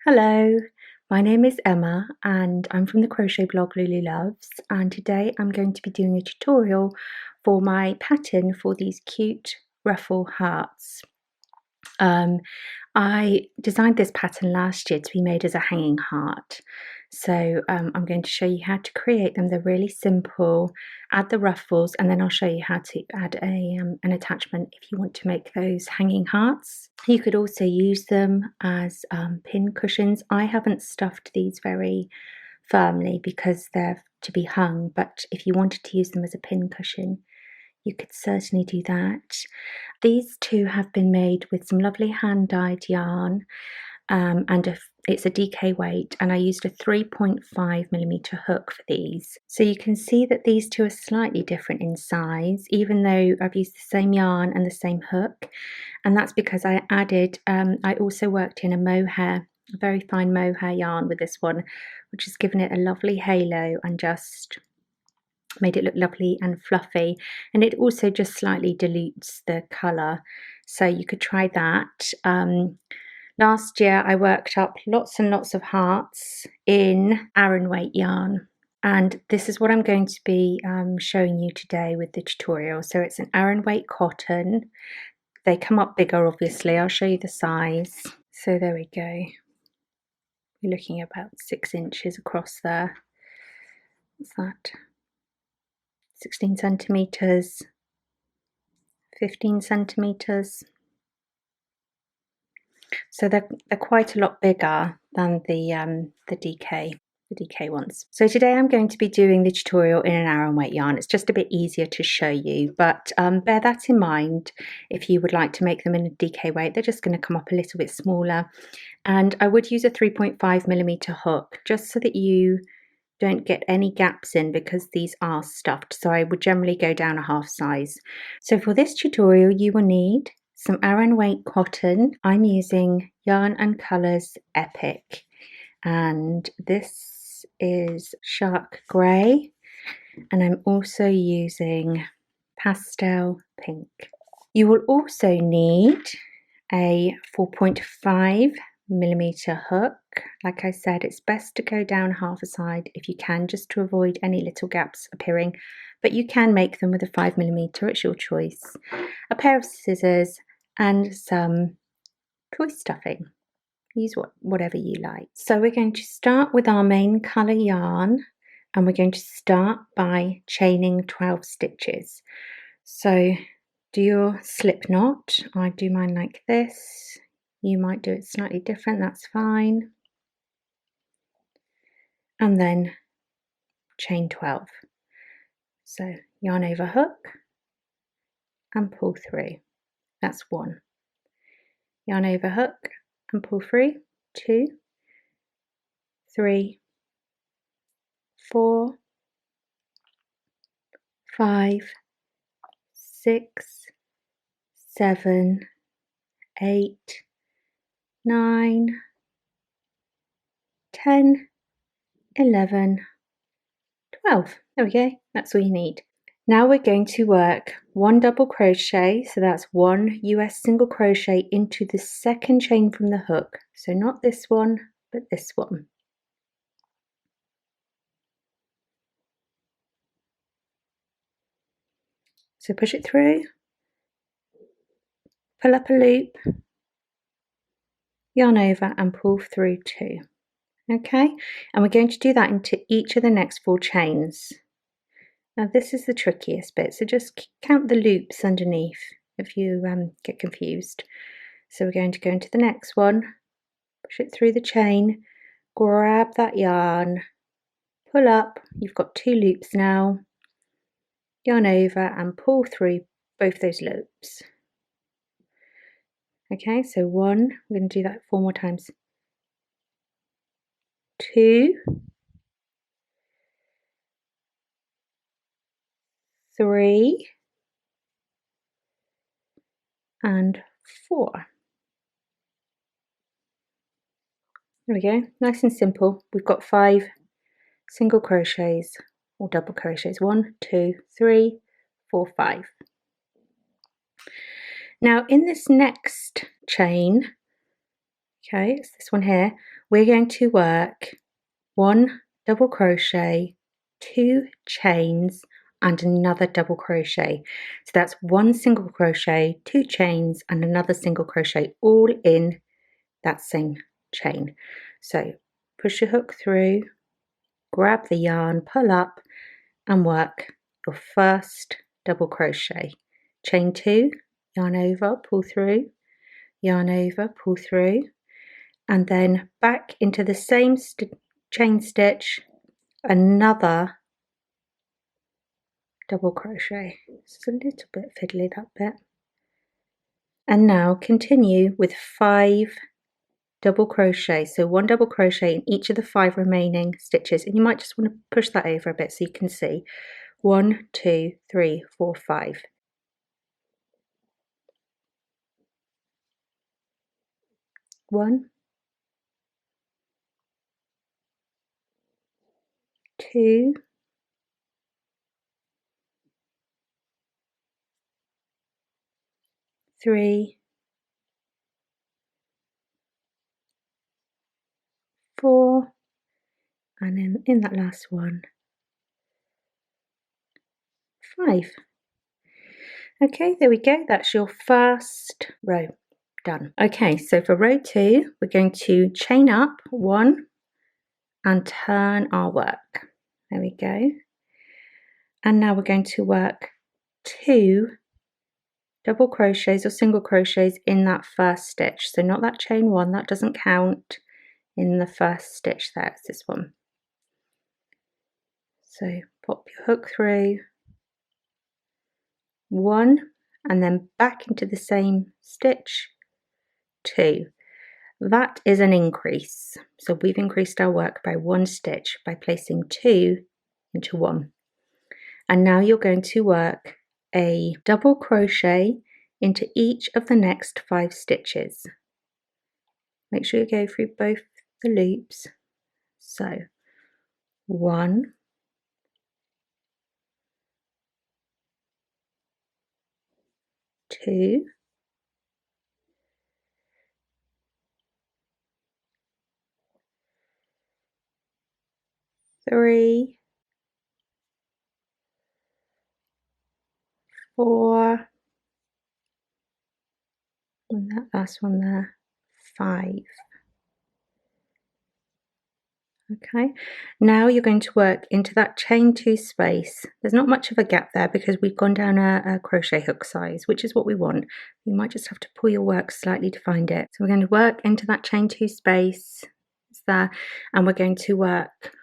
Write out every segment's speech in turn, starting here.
Hello, my name is Emma and I'm from the crochet blog Lulu Loves, and today I'm going to be doing a tutorial for my pattern for these cute ruffle hearts. I designed this pattern last year to be made as a hanging heart. So I'm going to show you how to create them. They're really simple. Add the ruffles and then I'll show you how to add an attachment if you want to make those hanging hearts. You could also use them as pin cushions. I haven't stuffed these very firmly because they're to be hung, but if you wanted to use them as a pin cushion, you could certainly do that. These two have been made with some lovely hand-dyed yarn and it's a DK weight, and I used a 3.5mm hook for these. So you can see that these two are slightly different in size, even though I've used the same yarn and the same hook, and that's because I added, I also worked in a mohair, a very fine mohair yarn with this one, which has given it a lovely halo and just made it look lovely and fluffy, and it also just slightly dilutes the colour, so you could try that. Last year I worked up lots and lots of hearts in Aran weight yarn, and this is what I'm going to be showing you today with the tutorial. So it's an Aran weight cotton. They come up bigger, obviously. I'll show you the size. So there we go. You're looking at about 6 inches across there. What's that? 16 centimeters, 15 centimeters. So they're quite a lot bigger than the DK ones. So today I'm going to be doing the tutorial in an Aran weight yarn. It's just a bit easier to show you, but bear that in mind if you would like to make them in a DK weight. They're just going to come up a little bit smaller, and I would use a 3.5mm hook just so that you don't get any gaps in, because these are stuffed, so I would generally go down a half size. So for this tutorial you will need some Aran weight cotton. I'm using Yarn and Colours Epic, and this is Shark Grey, and I'm also using Pastel Pink. You will also need a 4.5mm hook. Like I said, it's best to go down half a side if you can, just to avoid any little gaps appearing, but you can make them with a 5mm, it's your choice. A pair of scissors and some toy stuffing. Use whatever you like. So we're going to start with our main colour yarn, and we're going to start by chaining 12 stitches. So do your slip knot. I do mine like this. You might do it slightly different, that's fine. And then chain 12. So yarn over hook and pull through. That's 1. Yarn over hook and pull through. 2, 3, 4, 5, 6, 7, 8, 9, 10, 11, 12. There we go, that's all you need. Now we're going to work 1 double crochet, so that's 1 US single crochet into the second chain from the hook. So not this one, but this one. So push it through, pull up a loop, yarn over and pull through 2. Okay, and we're going to do that into each of the next 4 chains. Now this is the trickiest bit, so just count the loops underneath if you get confused. So we're going to go into the next one, push it through the chain, grab that yarn, pull up, you've got 2 loops now, yarn over and pull through both those loops. Okay, so 1, we're going to do that 4 more times. 2, 3, and 4. There we go, nice and simple. We've got 5 single crochets or double crochets. 1, 2, 3, 4, 5. Now in this next chain, okay, it's this one here, we're going to work 1 double crochet, 2 chains and another double crochet. So that's 1 single crochet, 2 chains and another single crochet, all in that same chain. So push your hook through, grab the yarn, pull up and work your first double crochet. Chain 2, yarn over, pull through, yarn over, pull through, and then back into the same chain stitch, another double crochet. It's a little bit fiddly, that bit. And now continue with 5 double crochet, so 1 double crochet in each of the 5 remaining stitches, and you might just want to push that over a bit so you can see. 1, 2, 3, 4, 5. 1, 2, 3, 4, and then in that last one, 5. Okay, there we go. That's your first row done. Okay, so for row 2, we're going to chain up 1 and turn our work. There we go. And now we're going to work 2 double crochets or single crochets in that first stitch. So not that chain 1, that doesn't count in the first stitch there, it's this one. So pop your hook through, 1 and then back into the same stitch, 2. That is an increase. So we've increased our work by 1 stitch by placing 2 into 1. And now you're going to work a double crochet into each of the next 5 stitches. Make sure you go through both the loops. So 1, 2, 3, 4, and that last one there, 5. Okay, now you're going to work into that chain 2 space. There's not much of a gap there because we've gone down a crochet hook size, which is what we want. You might just have to pull your work slightly to find it. So we're going to work into that chain 2 space, it's there, and we're going to work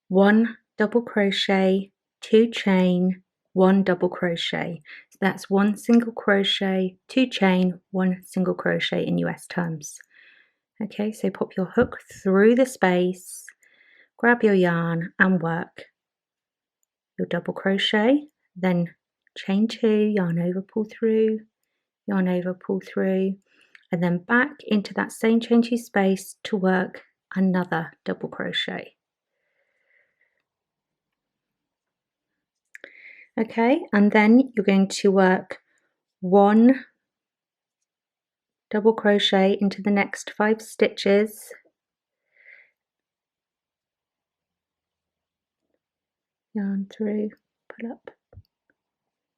1 double crochet, 2 chain, 1 double crochet. So that's 1 single crochet, 2 chain, 1 single crochet in US terms. Okay, so pop your hook through the space, grab your yarn and work your double crochet, then chain 2, yarn over, pull through, yarn over, pull through, and then back into that same chain 2 space to work another double crochet. Okay, and then you're going to work 1 double crochet into the next 5 stitches, yarn through, pull up,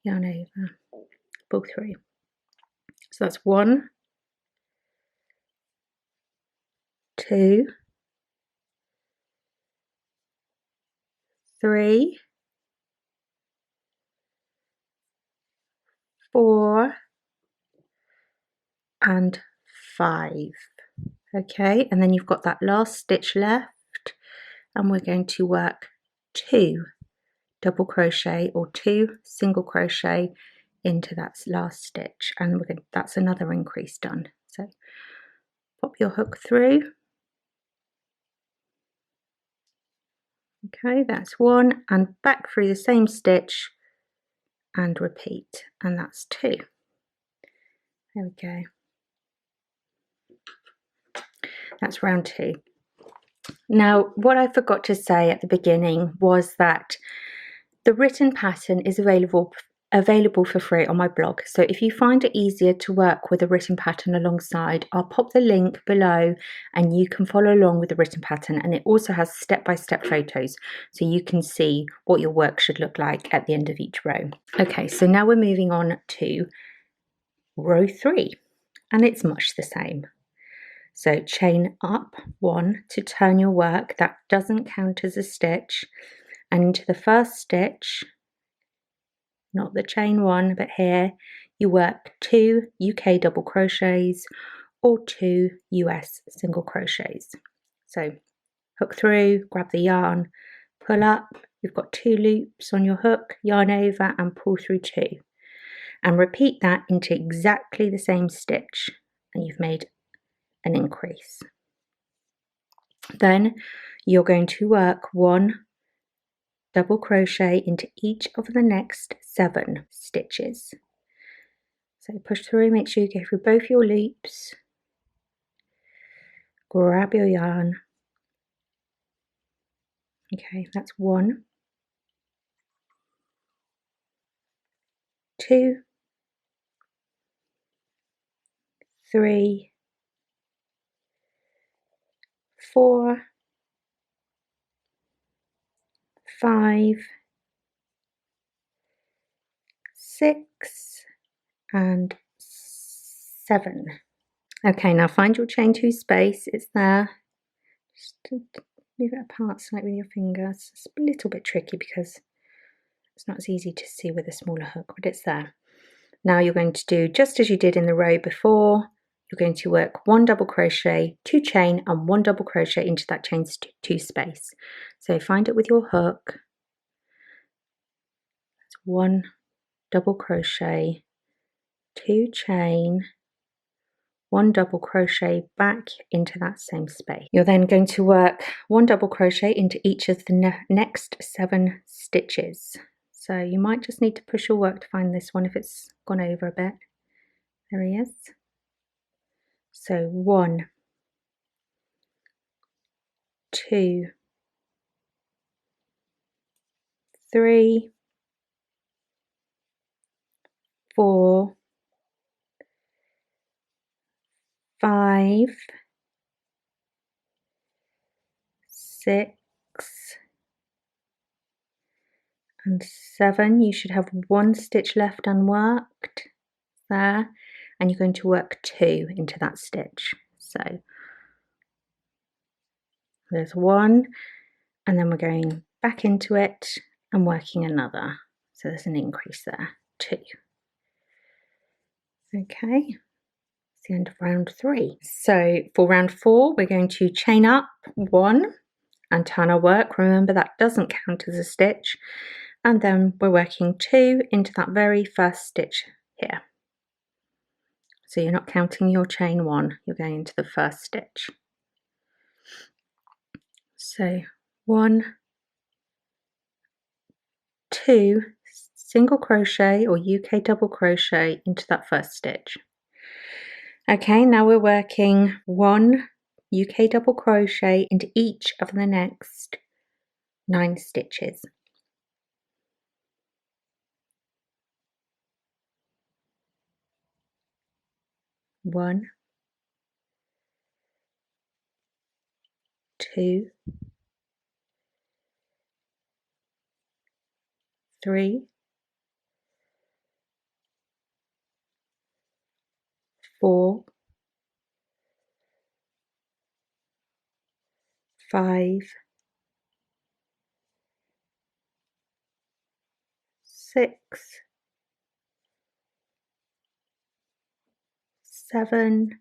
yarn over, pull through. So that's 1, 2, 3, 4, and 5. Okay, and then you've got that last stitch left, and we're going to work 2 double crochet or 2 single crochet into that last stitch, and that's another increase done. So pop your hook through. Okay, that's 1, and back through the same stitch and repeat, and that's 2. There we go. That's round 2. Now, what I forgot to say at the beginning was that the written pattern is available available for free on my blog. So if you find it easier to work with a written pattern alongside, I'll pop the link below and you can follow along with the written pattern, and it also has step-by-step photos so you can see what your work should look like at the end of each row. Okay, so now we're moving on to row 3, and it's much the same. So chain up 1 to turn your work. That doesn't count as a stitch. And into the first stitch, not the chain 1, but here you work 2 UK double crochets or 2 US single crochets. So hook through, grab the yarn, pull up, you've got 2 loops on your hook, yarn over and pull through 2. And repeat that into exactly the same stitch, and you've made an increase. Then you're going to work 1 double crochet into each of the next 7 stitches. So push through, make sure you go through both your loops, grab your yarn. Okay, that's 1, 2, 3, 4, 5, 6 and 7. Okay, now find your chain 2 space, it's there. Just move it apart slightly with your fingers. It's a little bit tricky because it's not as easy to see with a smaller hook, but it's there. Now you're going to do just as you did in the row before. You're going to work 1 double crochet, 2 chain and 1 double crochet into that chain 2 space. So find it with your hook. That's 1 double crochet, 2 chain, 1 double crochet back into that same space. You're then going to work 1 double crochet into each of the next 7 stitches. So you might just need to push your work to find this one if it's gone over a bit. There he is. So 1, 2, 3, 4, 5, 6 and 7. You should have 1 stitch left unworked there, and you're going to work 2 into that stitch. So there's 1, and then we're going back into it and working another. So there's an increase there, 2. Okay, it's the end of round 3. So for round 4, we're going to chain up 1 and turn our work. Remember that doesn't count as a stitch. And then we're working 2 into that very first stitch here. So you're not counting your chain 1, you're going into the first stitch. So 1, 2 single crochet or UK double crochet into that first stitch. Okay, now we're working 1 UK double crochet into each of the next 9 stitches. One, 2, 3, 4, 5, 6, 7,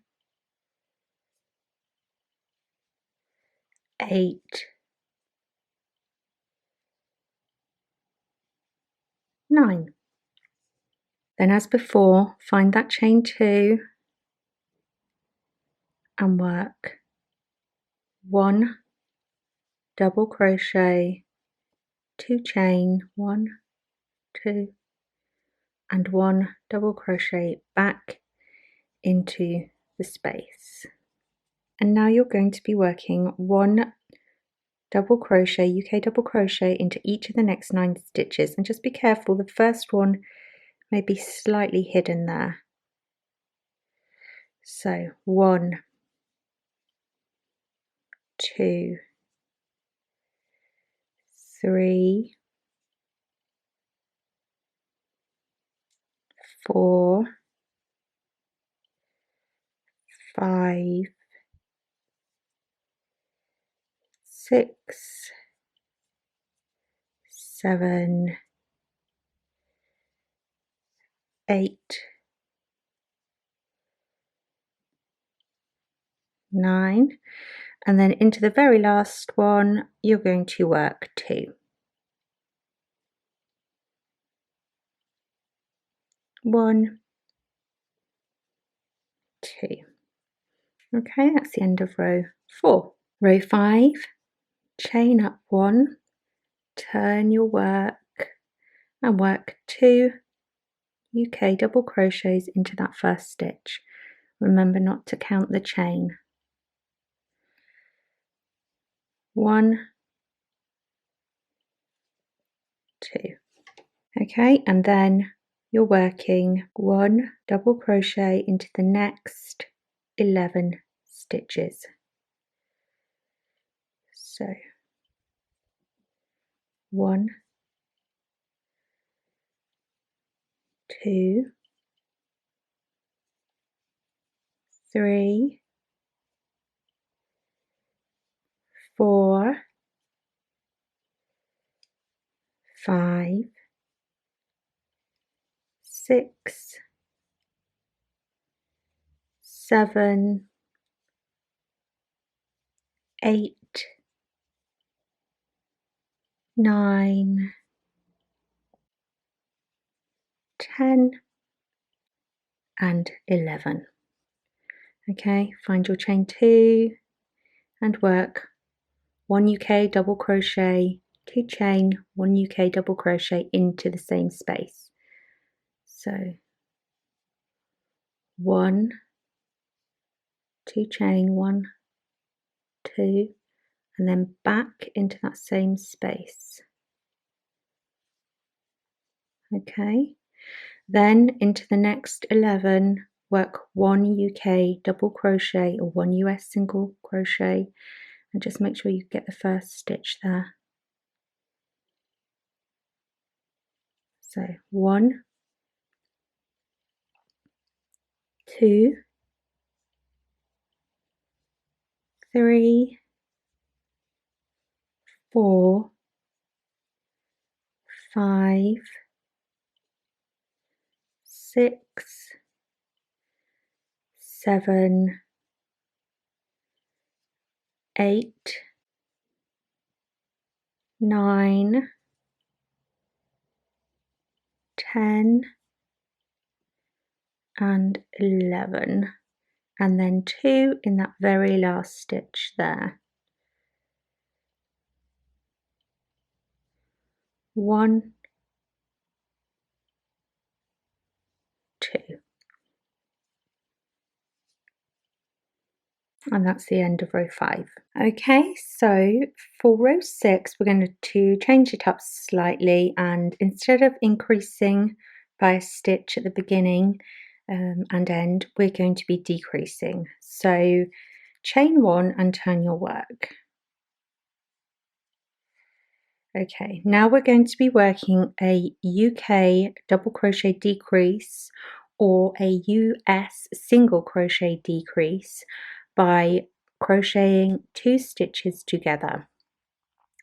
8, 9. Then as before, find that chain 2 and work 1 double crochet, 2 chain, 1, 2 and 1 double crochet back into the space. And now you're going to be working 1 double crochet, UK double crochet into each of the next 9 stitches, and just be careful, the first one maybe slightly hidden there. So 1, 2, 3, 4, 5, 6, 7, 8, 9, and then into the very last one you're going to work 2. 1, 2. Okay, that's the end of row 4. Row 5, chain up 1, turn your work and work 2 UK double crochets into that first stitch. Remember not to count the chain. 1, 2. Okay, and then you're working 1 double crochet into the next 11 stitches. So 1, 2, 3, 4, 5, 6, 7, 8, 9, 10 and 11. Okay, find your chain 2 and work 1 UK double crochet, 2 chain, 1 UK double crochet into the same space. So 1, 2 chain, 1, 2, and then back into that same space. Okay, then into the next 11 work 1 UK double crochet or 1 US single crochet, and just make sure you get the first stitch there. So 1, 2, 3, 4, 5, 6, 7, 8, 9, 10 and 11, and then 2 in that very last stitch there. 1, 2, and that's the end of row 5. Okay, so for row 6 we're going to change it up slightly, and instead of increasing by a stitch at the beginning and end, we're going to be decreasing. So chain 1 and turn your work. Okay, now we're going to be working a UK double crochet decrease or a US single crochet decrease by crocheting 2 stitches together.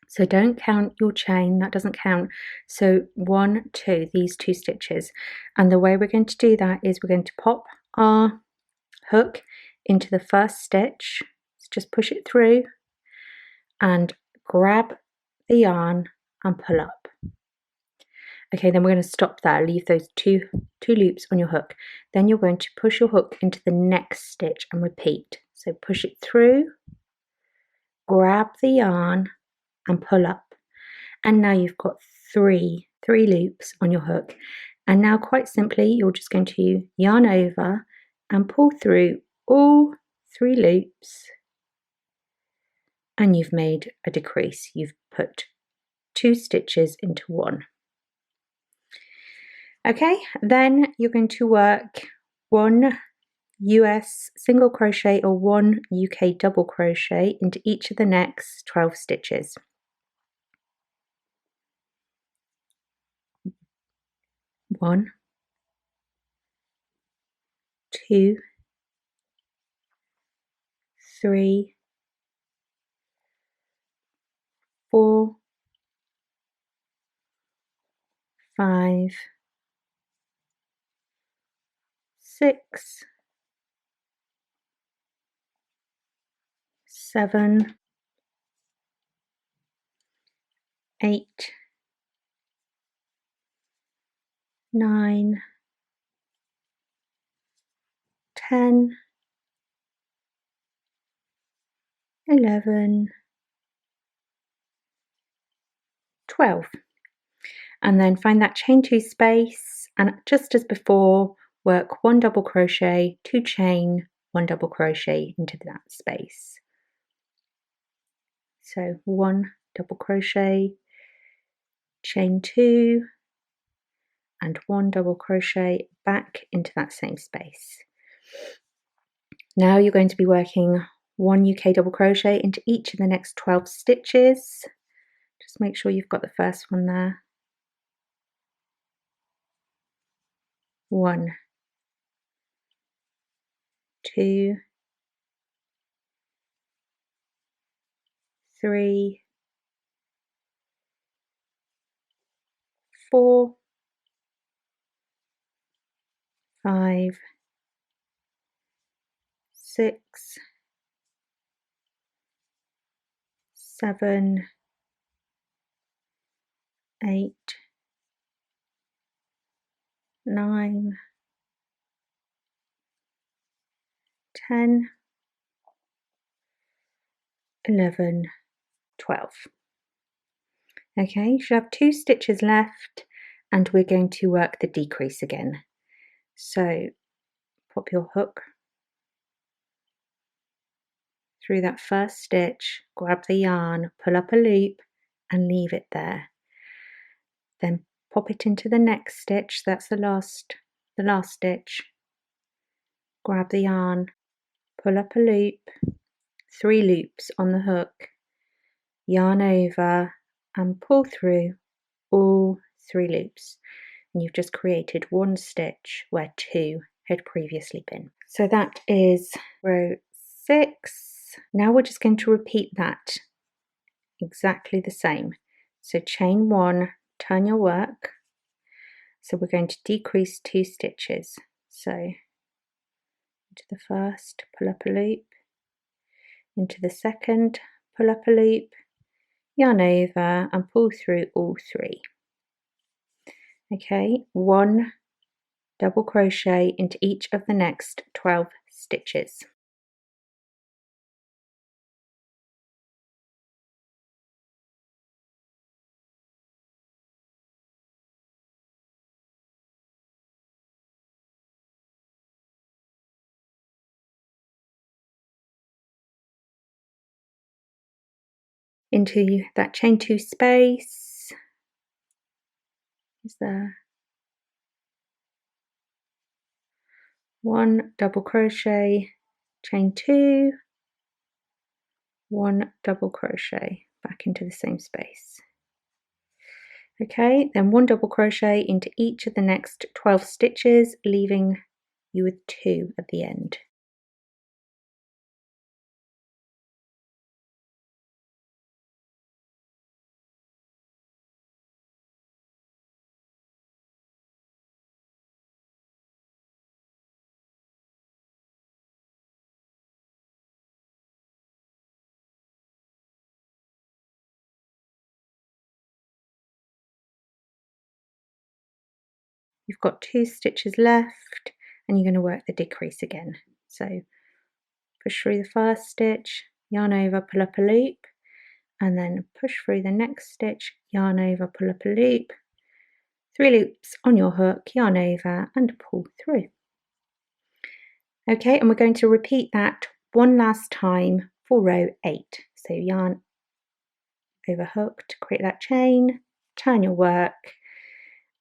So don't count your chain, that doesn't count. So 1, 2, these 2 stitches. And the way we're going to do that is we're going to pop our hook into the first stitch. So just push it through and grab the yarn and pull up. Okay, then we're going to stop there, leave those two loops on your hook. Then you're going to push your hook into the next stitch and repeat. So push it through, grab the yarn and pull up. And now you've got three loops on your hook. And now quite simply, you're just going to yarn over and pull through all 3 loops, and you've made a decrease. You've put 2 stitches into 1. Okay, then you're going to work 1 US single crochet or 1 UK double crochet into each of the next 12 stitches. 1, 2, 3, 4, 5, 6, 7, 8, 9, 10, 11, 12. And then find that chain 2 space, and just as before, work 1 double crochet, 2 chain, 1 double crochet into that space. So 1 double crochet, chain 2, and 1 double crochet back into that same space. Now you're going to be working 1 UK double crochet into each of the next 12 stitches. Just make sure you've got the first one there. 1, 2, 3, 4, 5, 6, 7, 8, 9, 10, 11, 12. Okay, you should have 2 stitches left, and we're going to work the decrease again. So pop your hook through that first stitch, grab the yarn, pull up a loop and leave it there. Then pop it into the next stitch, that's the last stitch. Grab the yarn, pull up a loop, 3 loops on the hook, yarn over and pull through all 3 loops. And you've just created 1 stitch where 2 had previously been. So that is row 6. Now we're just going to repeat that exactly the same. So chain 1, turn your work. So we're going to decrease 2 stitches. So into the first, pull up a loop, into the second, pull up a loop, yarn over and pull through all 3. Okay, 1 double crochet into each of the next 12 stitches. Into that chain 2 space is there 1 double crochet, chain 2, 1 double crochet back into the same space. Okay, then 1 double crochet into each of the next 12 stitches, leaving you with 2 at the end. You've got 2 stitches left and you're going to work the decrease again. So push through the first stitch, yarn over, pull up a loop, and then push through the next stitch, yarn over, pull up a loop, 3 loops on your hook, yarn over and pull through. Okay, and we're going to repeat that one last time for row 8. So yarn over hook to create that chain, turn your work,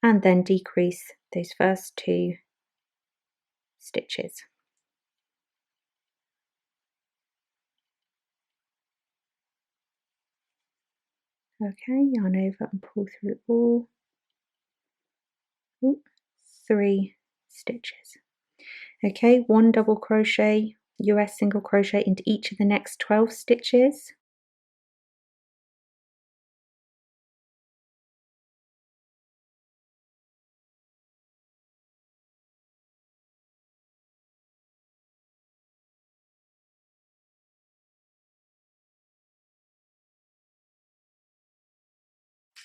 and then decrease those first 2 stitches. Okay, yarn over and pull through all 3 stitches. Okay, 1 double crochet, US single crochet into each of the next 12 stitches.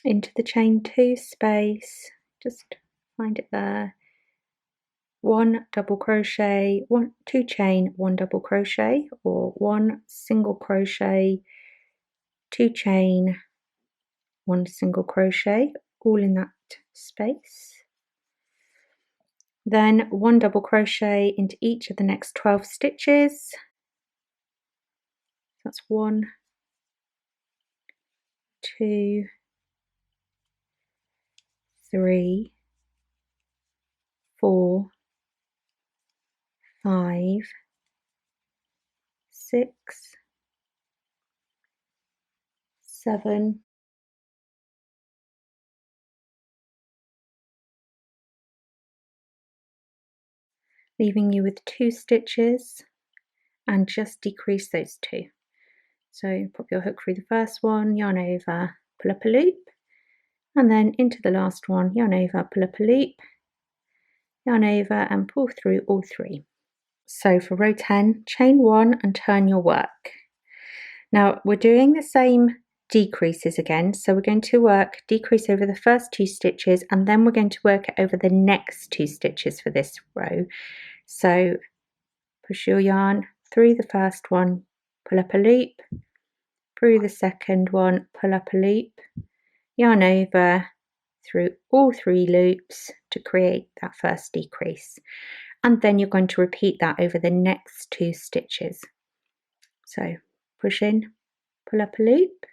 Into the chain 2 space, just find it there. 1 double crochet, 2 chain, 1 double crochet, or 1 single crochet, 2 chain, 1 single crochet, all in that space. Then 1 double crochet into each of the next 12 stitches. That's 1, 2, 3, 4, 5, 6, 7, leaving you with 2 stitches, and just decrease those 2. So pop your hook through the first one, yarn over, pull up a loop, and then into the last one, yarn over, pull up a loop, yarn over and pull through all 3. So for row 10, chain 1 and turn your work. Now we're doing the same decreases again, so we're going to work decrease over the first 2 stitches, and then we're going to work it over the next 2 stitches for this row. So push your yarn through the first one, pull up a loop, through the second one, pull up a loop, yarn over through all 3 loops to create that first decrease, and then you're going to repeat that over the next 2 stitches. So push in, pull up a loop,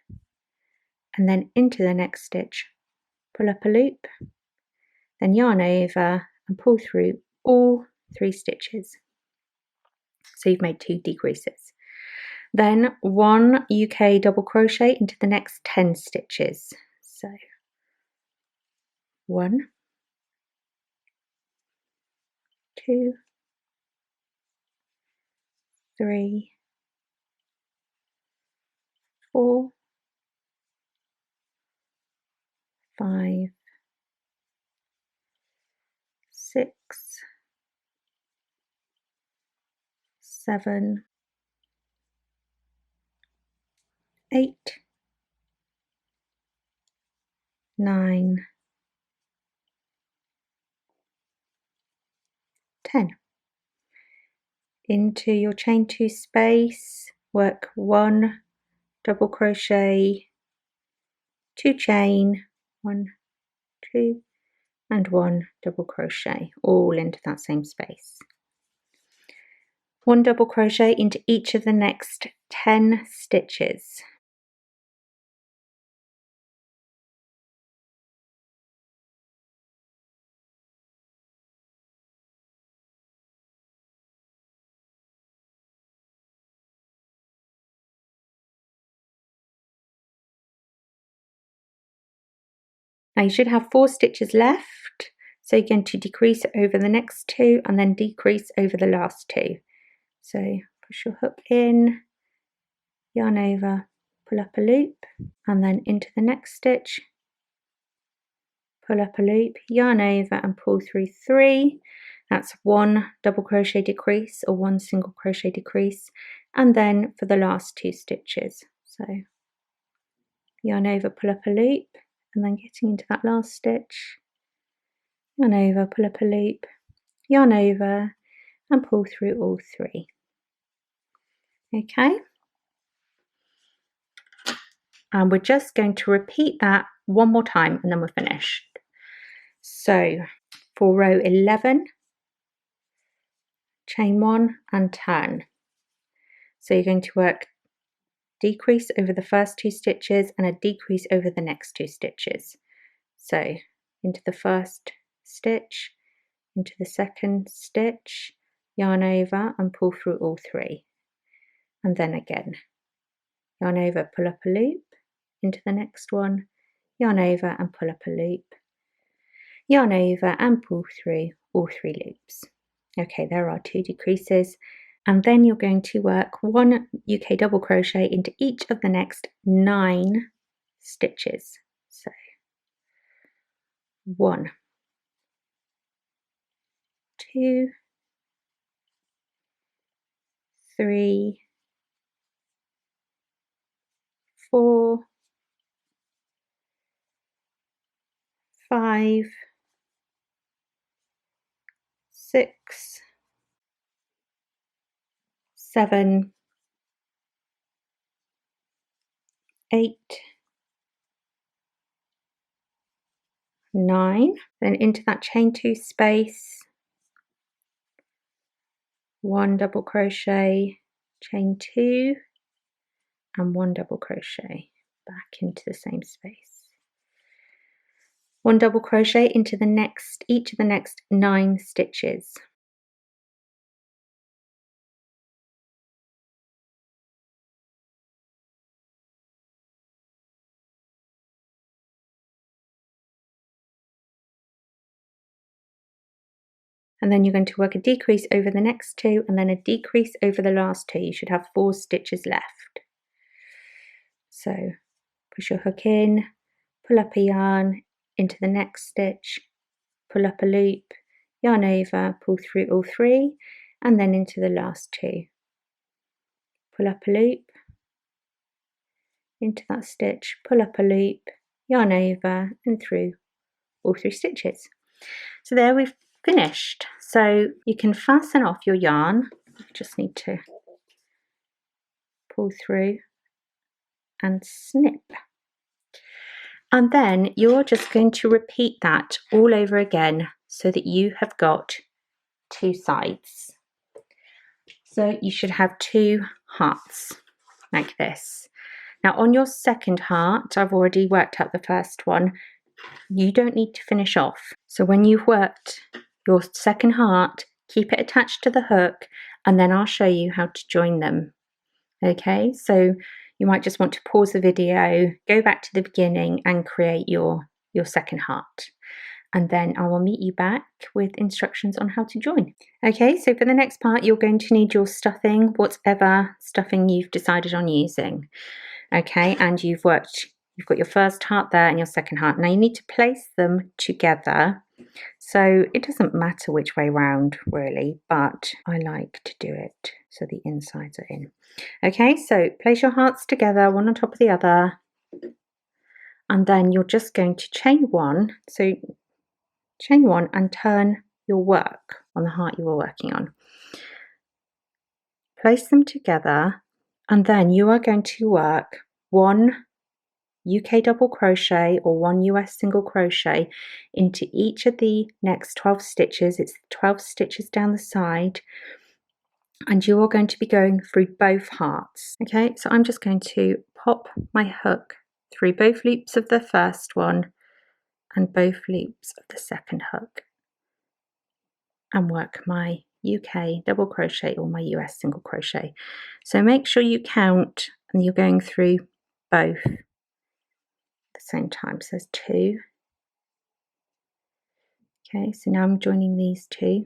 and then into the next stitch, pull up a loop, then yarn over and pull through all 3 stitches. So you've made 2 decreases. Then 1 UK double crochet into the next 10 stitches. So 1, 2, 3, 4, 5, 6, 7, 8, 9, 10. Into your chain 2 space, work 1 double crochet, 2 chain, 1, 2, and 1 double crochet, all into that same space. 1 double crochet into each of the next 10 stitches. Now you should have 4 stitches left, so you're going to decrease over the next 2 and then decrease over the last 2. So push your hook in, yarn over, pull up a loop, and then into the next stitch, pull up a loop, yarn over and pull through 3. That's 1 double crochet decrease or 1 single crochet decrease, and then for the last 2 stitches. So yarn over, pull up a loop, and then getting into that last stitch, yarn over, pull up a loop, yarn over and pull through all 3. Okay, and we're just going to repeat that one more time and then we're finished. So for row 11, chain 1 and turn. So you're going to work decrease over the first 2 stitches and a decrease over the next 2 stitches. So into the first stitch, into the second stitch, yarn over and pull through all 3, and then again yarn over, pull up a loop into the next one, yarn over and pull up a loop, yarn over and pull through all 3 loops. Okay, there are 2 decreases, and then you're going to work 1 UK double crochet into each of the next 9 stitches. So 1, 2, 3, 4, 5, 6, 7, 8, 9. Then into that chain 2 space, 1 double crochet, chain 2, and 1 double crochet back into the same space. 1 double crochet into each of the next 9 stitches. And then you're going to work a decrease over the next 2 and then a decrease over the last 2. You should have 4 stitches left. So push your hook in, pull up a yarn into the next stitch, pull up a loop, yarn over, pull through all 3, and then into the last 2. Pull up a loop into that stitch, pull up a loop, yarn over and through all 3 stitches. So there we've finished. So you can fasten off your yarn. You just need to pull through and snip. And then you're just going to repeat that all over again so that you have got 2 sides. So you should have 2 hearts like this. Now on your second heart, I've already worked out the first one. You don't need to finish off. So when you've worked your second heart, keep it attached to the hook, and then I'll show you how to join them. Okay, so you might just want to pause the video, go back to the beginning and create your second heart. And then I will meet you back with instructions on how to join. Okay, so for the next part, you're going to need your stuffing, whatever stuffing you've decided on using. Okay, and you've got your first heart there and your second heart. Now you need to place them together. So it doesn't matter which way round really, but I like to do it so the insides are in. Okay, so place your hearts together, one on top of the other, and then you're just going to chain 1. So chain 1 and turn your work on the heart you were working on. Place them together, and then you are going to work 1 UK double crochet or 1 US single crochet into each of the next 12 stitches. It's 12 stitches down the side, and you are going to be going through both hearts. Okay, so I'm just going to pop my hook through both loops of the first one and both loops of the second hook and work my UK double crochet or my US single crochet. So make sure you count and you're going through both same time. So there's 2. Okay, so now I'm joining these 2.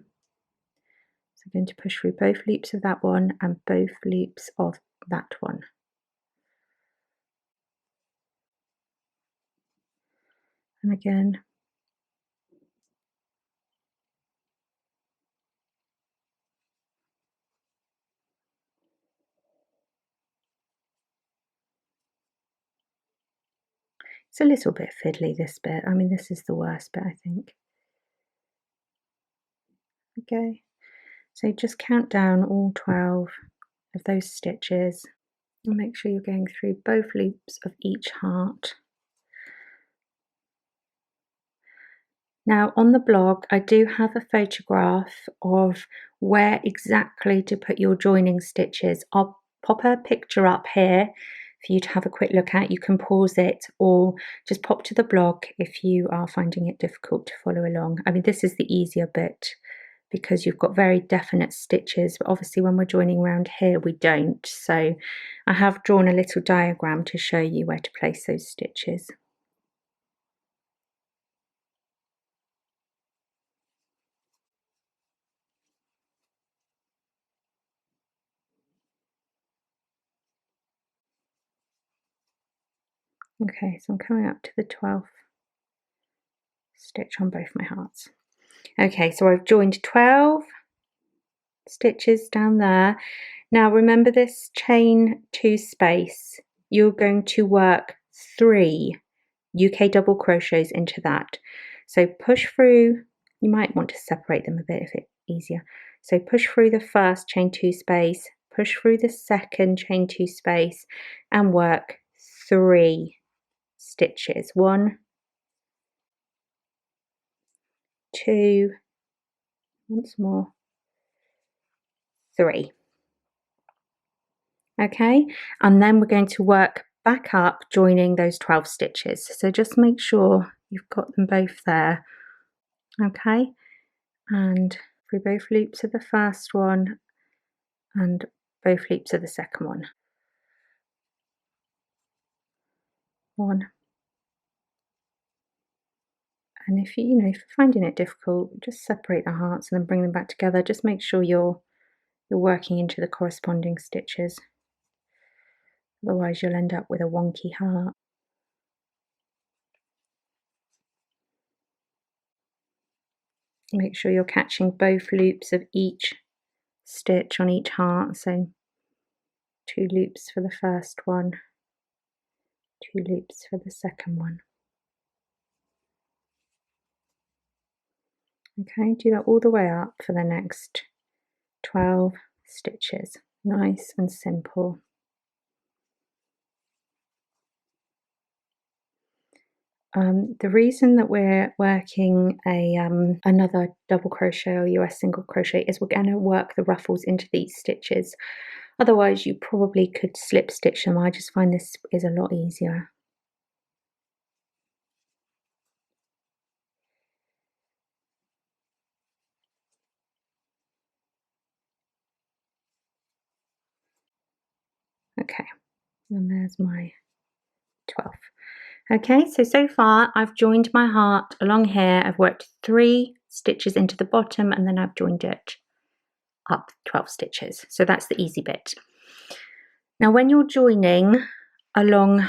So I'm going to push through both loops of that one and both loops of that one. And again. It's a little bit fiddly, this bit. I mean, this is the worst bit, I think. Okay, so just count down all 12 of those stitches and make sure you're going through both loops of each heart. Now on the blog I do have a photograph of where exactly to put your joining stitches. I'll pop a picture up here for you to have a quick look at. You can pause it or just pop to the blog if you are finding it difficult to follow along. I mean, this is the easier bit because you've got very definite stitches, but obviously when we're joining around here we don't. So I have drawn a little diagram to show you where to place those stitches. Okay, so I'm coming up to the 12th stitch on both my hearts. Okay, so I've joined 12 stitches down there. Now remember this chain 2 space, you're going to work 3 UK double crochets into that. So push through, you might want to separate them a bit if it's easier. So push through the first chain 2 space, push through the second chain 2 space and work 3 stitches. 1, 2, once more, 3. Okay, and then we're going to work back up joining those 12 stitches. So just make sure you've got them both there. Okay, and through both loops of the first one and both loops of the second one. 1. And if you know if you're finding it difficult, just separate the hearts and then bring them back together. Just make sure you're working into the corresponding stitches. Otherwise you'll end up with a wonky heart. Make sure you're catching both loops of each stitch on each heart. So 2 loops for the first one, 2 loops for the second one. Okay, do that all the way up for the next 12 stitches. Nice and simple. The reason that we're working another double crochet or US single crochet is we're going to work the ruffles into these stitches. Otherwise you probably could slip stitch them. I just find this is a lot easier. Okay, and there's my 12th. Okay, so far I've joined my heart along here. I've worked 3 stitches into the bottom and then I've joined it up 12 stitches. So that's the easy bit. Now when you're joining along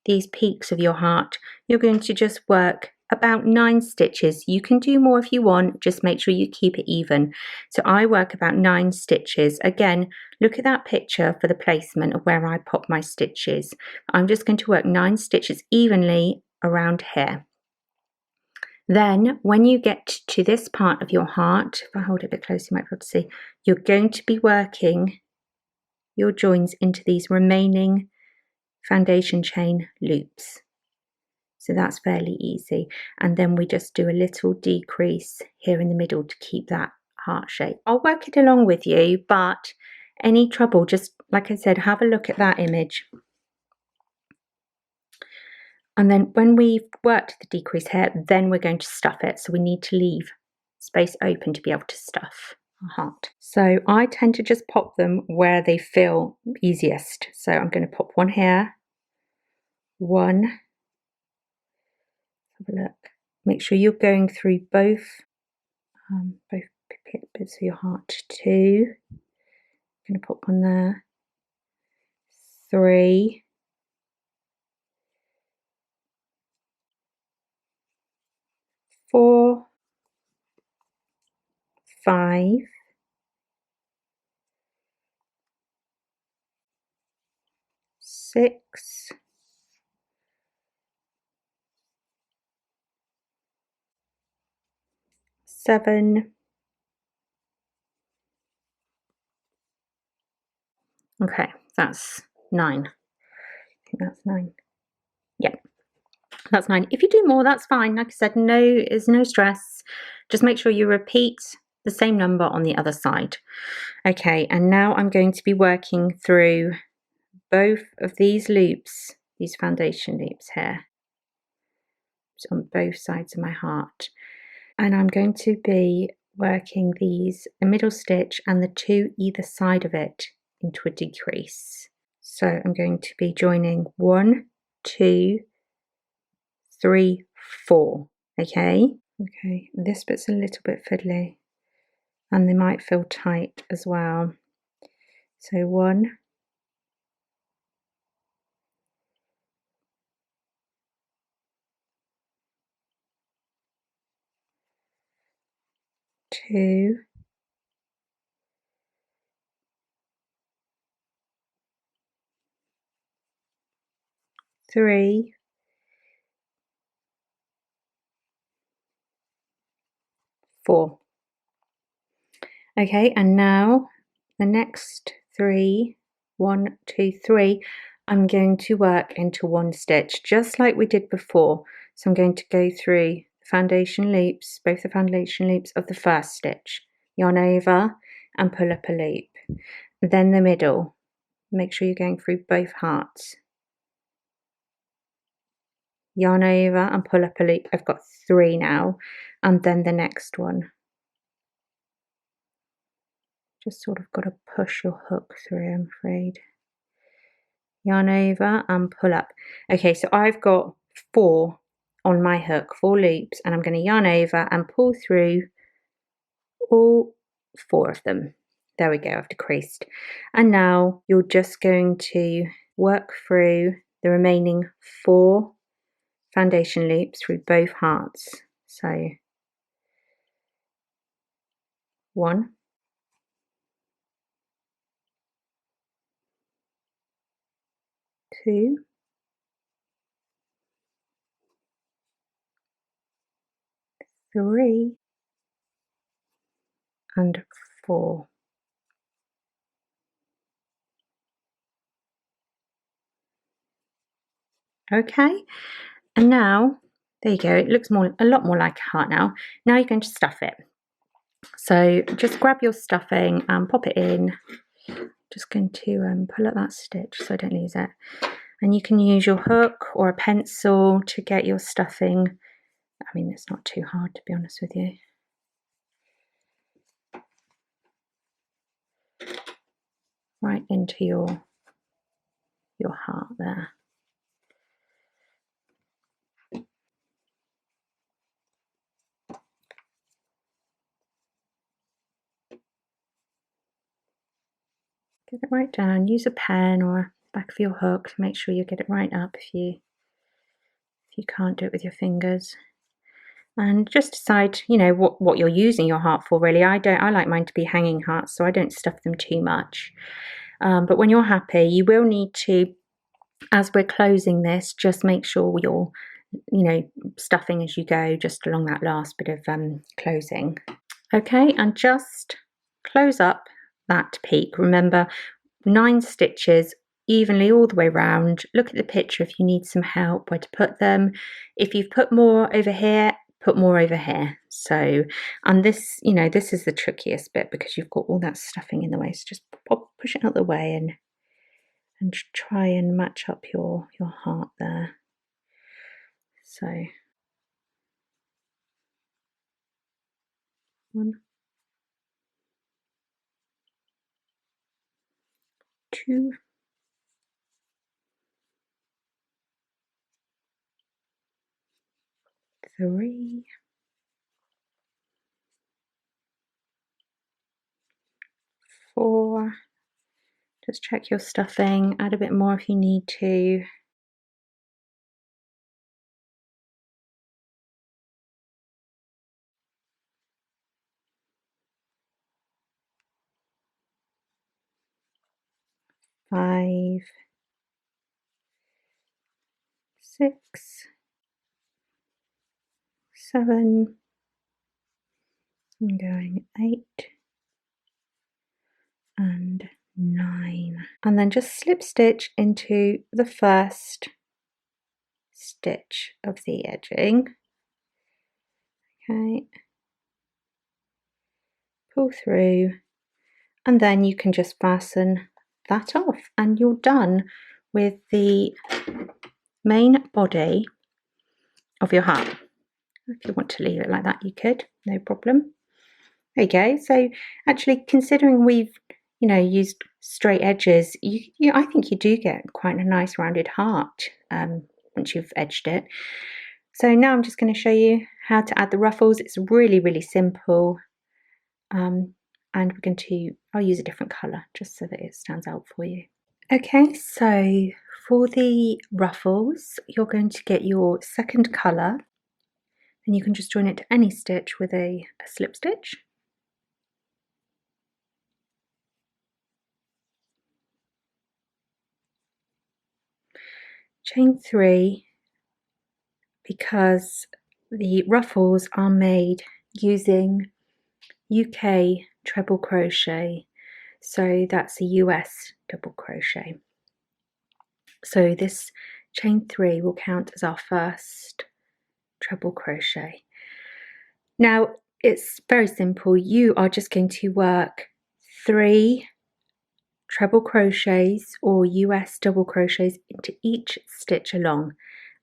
these peaks of your heart, you're going to just work about 9 stitches. You can do more if you want, just make sure you keep it even. So I work about 9 stitches. Again, look at that picture for the placement of where I pop my stitches. I'm just going to work 9 stitches evenly around here. Then when you get to this part of your heart, if I hold it a bit closer you might be able to see, you're going to be working your joins into these remaining foundation chain loops. So that's fairly easy. And then we just do a little decrease here in the middle to keep that heart shape. I'll work it along with you, but any trouble, just like I said, have a look at that image. And then when we've worked the decrease here, then we're going to stuff it. So we need to leave space open to be able to stuff our heart. So I tend to just pop them where they feel easiest. So I'm going to pop one here, one. Have a look. Make sure you're going through both bits of your heart. 2. I'm going to pop one there. 3. 4. 5. 6. 7. Okay, that's 9. I think that's 9. Yep, that's 9. If you do more, that's fine. Like I said, there's no stress. Just make sure you repeat the same number on the other side. Okay, and now I'm going to be working through both of these loops, these foundation loops here, on both sides of my heart. And I'm going to be working these, the middle stitch and the two either side of it, into a decrease. So I'm going to be joining 1, 2, 3, 4. Okay, this bit's a little bit fiddly and they might feel tight as well. So 1, 2, 3, 4. Okay, and now the next 3, 1, 2, 3, I'm going to work into one stitch just like we did before. So I'm going to go through foundation loops, both the foundation loops of the first stitch, yarn over and pull up a loop, then the middle. Make sure you're going through both hearts, yarn over and pull up a loop. I've got 3 now, and then the next one. Just sort of got to push your hook through, I'm afraid. Yarn over and pull up. Okay, so I've got 4 on my hook, 4 loops, and I'm going to yarn over and pull through all 4 of them. There we go, I've decreased. And now you're just going to work through the remaining 4 foundation loops through both hearts. So 1, 2, 3, and 4. Okay, and now there you go, it looks a lot more like a heart now. Now you're going to stuff it. So just grab your stuffing and pop it in. Just going to pull up that stitch so I don't lose it. And you can use your hook or a pencil to get your stuffing. I mean, it's not too hard, to be honest with you. Right into your heart there. Get it right down. Use a pen or back of your hook to make sure you get it right up if you can't do it with your fingers. And just decide, you know, what you're using your heart for, really. I like mine to be hanging hearts, so I don't stuff them too much. But when you're happy, you will need to, as we're closing this, just make sure you're, you know, stuffing as you go, just along that last bit of closing. Okay, and just close up that peak. Remember, 9 stitches evenly all the way around. Look at the picture if you need some help where to put them. If you've put more over here, put more over here. So, and this, you know, this is the trickiest bit because you've got all that stuffing in the way. So just push it out the way and try and match up your heart there. So 1, 2, 3, 4. Just check your stuffing, add a bit more if you need to. 5, 6, 7, I'm going 8 and 9, and then just slip stitch into the first stitch of the edging. Okay, pull through, and then you can just fasten that off, and you're done with the main body of your heart. If you want to leave it like that, you could, no problem. There you go. So actually, considering we've used straight edges, I think you do get quite a nice rounded heart once you've edged it. So now I'm just going to show you how to add the ruffles. It's really, really simple. And I'll use a different colour just so that it stands out for you. Okay, so for the ruffles, you're going to get your second colour, and you can just join it to any stitch with a slip stitch. Chain 3, because the ruffles are made using UK treble crochet, so that's a US double crochet. So this chain 3 will count as our first treble crochet. Now it's very simple. You are just going to work 3 treble crochets or US double crochets into each stitch along,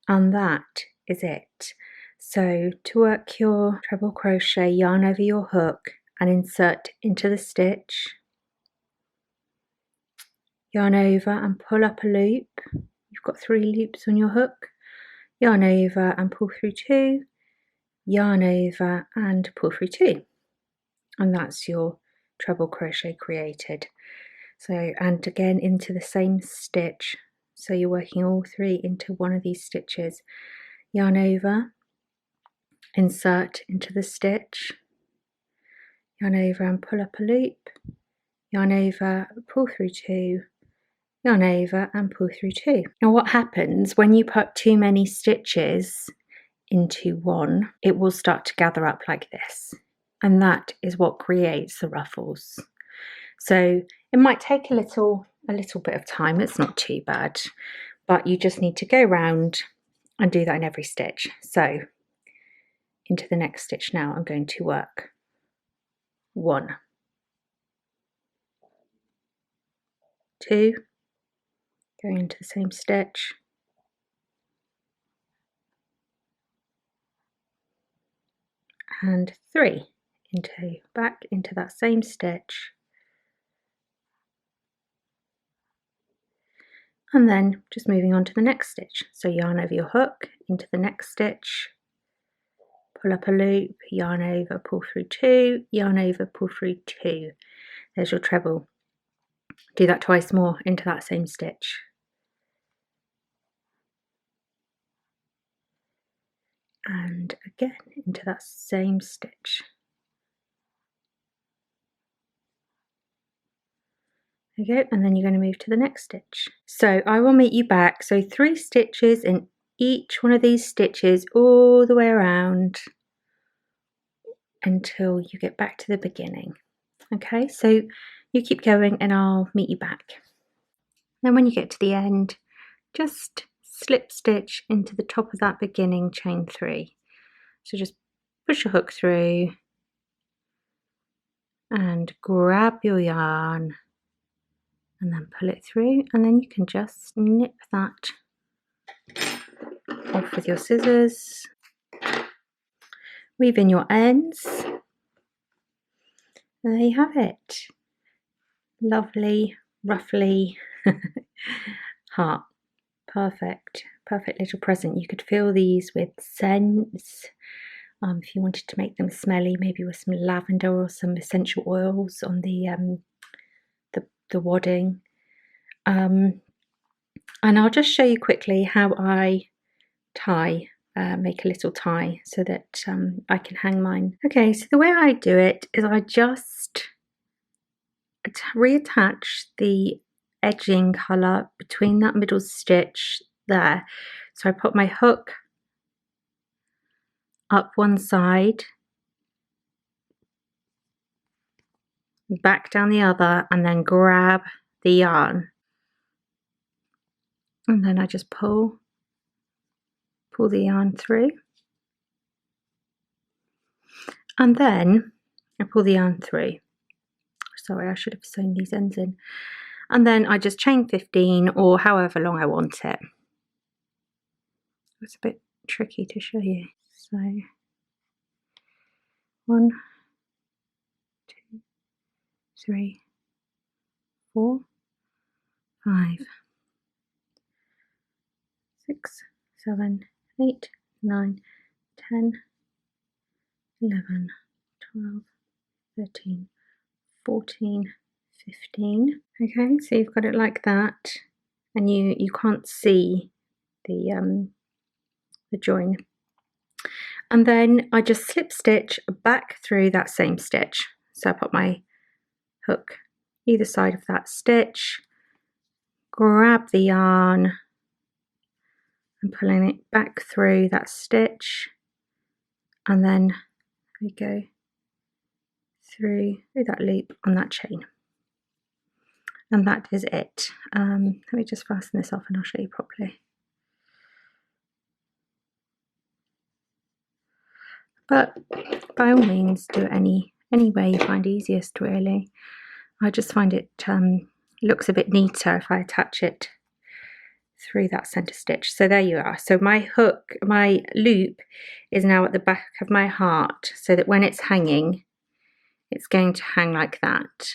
and that is it. So to work your treble crochet, yarn over your hook and insert into the stitch, yarn over and pull up a loop. You've got 3 loops on your hook, yarn over and pull through 2, yarn over and pull through 2, and that's your treble crochet created. So, and again into the same stitch, so you're working all 3 into one of these stitches, yarn over, insert into the stitch, yarn over and pull up a loop, yarn over, pull through 2, yarn over and pull through 2. Now what happens when you put too many stitches into one, it will start to gather up like this, and that is what creates the ruffles. So it might take a little bit of time, it's not too bad, but you just need to go round and do that in every stitch. So into the next stitch now, I'm going to work 1, 2, going into the same stitch, and 3, back into that same stitch, and then just moving on to the next stitch. So yarn over your hook into the next stitch, pull up a loop, yarn over, pull through 2, yarn over, pull through 2. There's your treble. Do that twice more into that same stitch. And again into that same stitch. Okay, and then you're going to move to the next stitch. So I will meet you back. So 3 stitches in each one of these stitches all the way around until you get back to the beginning. Okay, so you keep going and I'll meet you back. Then when you get to the end, just slip stitch into the top of that beginning chain 3. So just push your hook through and grab your yarn and then pull it through, and then you can just nip that off with your scissors, weave in your ends, and there you have it. Lovely, ruffly heart. Perfect little present. You could fill these with scents. If you wanted to make them smelly, maybe with some lavender or some essential oils on the wadding. And I'll just show you quickly how I tie, make a little tie so that I can hang mine. Okay, so the way I do it is I just reattach the edging colour between that middle stitch there. So I put my hook up one side, back down the other, and then grab the yarn, and then I just pull the yarn through, and then I pull the yarn through. Sorry, I should have sewn these ends in. and then I just chain 15 or however long I want it. It's a bit tricky to show you. So 1, 2, 3, 4, 5, 6, 7, 8, 9, 10, 11, 12, 13, 14, 15. Okay, so you've got it like that, and you can't see the join. And then I just slip stitch back through that same stitch. So I put my hook either side of that stitch, grab the yarn, and pulling it back through that stitch, and then we go through that loop on that chain. And that is it. Let me just fasten this off and I'll show you properly. But by all means, do it any way you find easiest, really. I just find it looks a bit neater if I attach it through that center stitch. So there you are. So my loop is now at the back of my heart, so that when it's hanging, it's going to hang like that.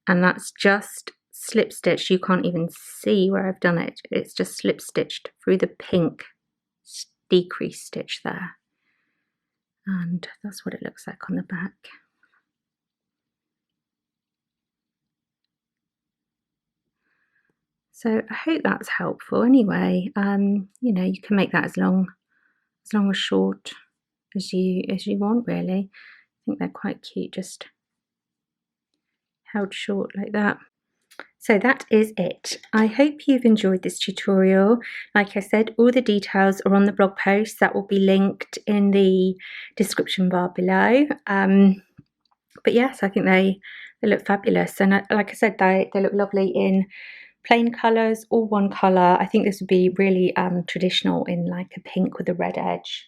And that's just slip stitched. You can't even see where I've done it. It's just slip stitched through the pink decrease stitch there. And that's what it looks like on the back. So I hope that's helpful anyway. You know, you can make that as long or short as you want, really. I think they're quite cute, just held short like that. So that is it. I hope you've enjoyed this tutorial. Like I said, all the details are on the blog post that will be linked in the description bar below. But yes, I think they look fabulous, and like I said, they look lovely in plain colours or one colour. I think this would be really traditional in like a pink with a red edge,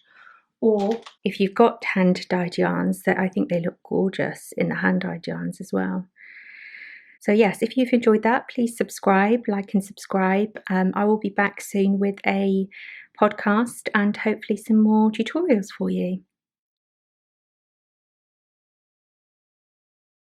or if you've got hand dyed yarns, that I think they look gorgeous in the hand dyed yarns as well. So yes, if you've enjoyed that, please subscribe, like and subscribe. I will be back soon with a podcast and hopefully some more tutorials for you.